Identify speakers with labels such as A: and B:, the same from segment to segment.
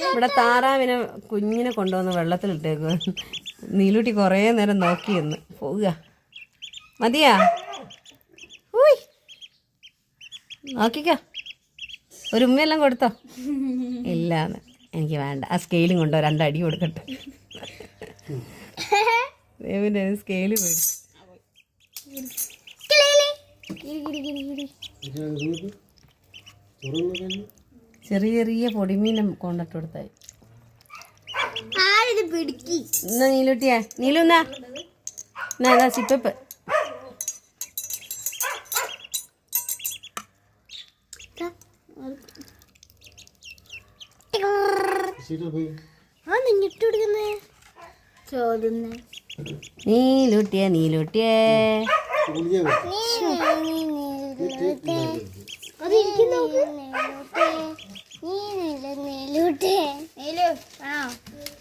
A: ഇവിടെ താറാവിനെ കുഞ്ഞിനെ കൊണ്ടുവന്ന് വെള്ളത്തിലിട്ടേക്കുക. നീലൂട്ടി കുറേ നേരം നോക്കിയെന്ന് പോവുക. മതിയാ? ഊയ് നോക്കിക്കോ. ഒരു ഉമ്മയെല്ലാം കൊടുത്തോ? ഇല്ലാന്ന്. എനിക്ക് വേണ്ട. ആ സ്കെയിലും കൊണ്ടോ 2 അടി കൊടുക്കട്ടെ. ദേവിൻ്റെ സ്കെയില് പോയി. ചെറിയ ചെറിയ പൊടിമീനെ കൊണ്ടിട്ട് കൊടുത്തായി. എന്നാ നീലൂട്ടിയാ? നീലു എന്നാ അതാ സിപ്പപ്പ്. നീലൂട്ടിയേ നീലൂട്ടിയേ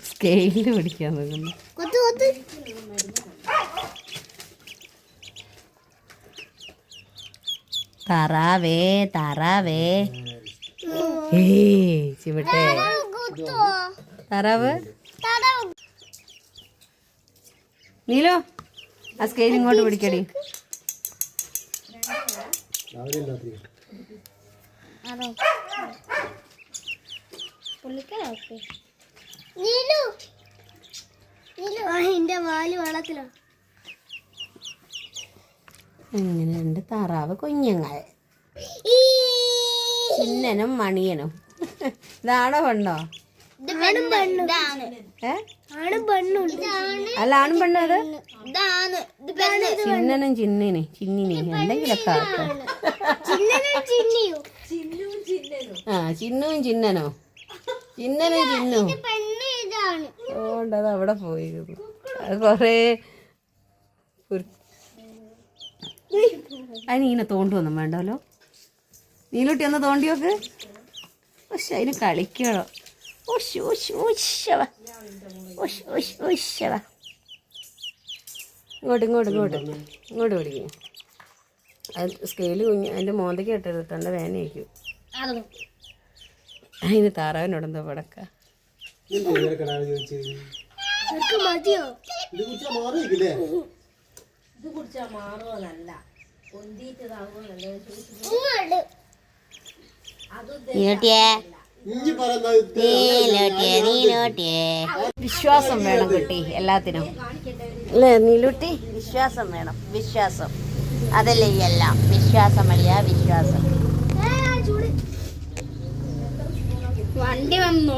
A: സ്കെയില് പിടിക്കാൻ നോക്കുന്നു. താറാവേ താറാവേ ചിവട്ടെ താറാവ്. നീലോ ആ സ്കെയിൽ ഇങ്ങോട്ട് പിടിക്കടി. ഇങ്ങനെ 2 താറാവ് കുഞ്ഞുങ്ങൾ, ചിന്നനും മണിയനും. ഇതാണോ പെണ്ണോ? അല്ല ആണും പെണ്ണോ? അത് ചിന്നനും ചിന്നിനെ എന്തെങ്കിലൊക്കെ ആ ചിന്നും ചിന്നനോ ചിന്നനും ചിന്നും അതുകൊണ്ടത് അവിടെ പോയിരുന്നു. അത് കുറേ അതിനിങ്ങനെ തോണ്ടുവൊന്നും വേണ്ടല്ലോ. നീലൂട്ടി ഒന്ന് തോണ്ടി നോക്ക്. പക്ഷെ അതിന് കളിക്കണോ? ഇങ്ങോട്ട് പിടിക്കും. അത് സ്കെയില് അതിൻ്റെ മോന്തയ്ക്ക് ഇട്ടത് തൊണ്ട വേനയായിരിക്കും. അതിന് താറാവിനോടെന്തോ പടക്ക. വിശ്വാസം വേണം കുട്ടി എല്ലാത്തിനും അല്ലേ നീലൂട്ടി? വിശ്വാസം വേണം. വിശ്വാസം അതല്ലേ എല്ലാം. വിശ്വാസമല്ല വിശ്വാസം. വണ്ടി വന്നു.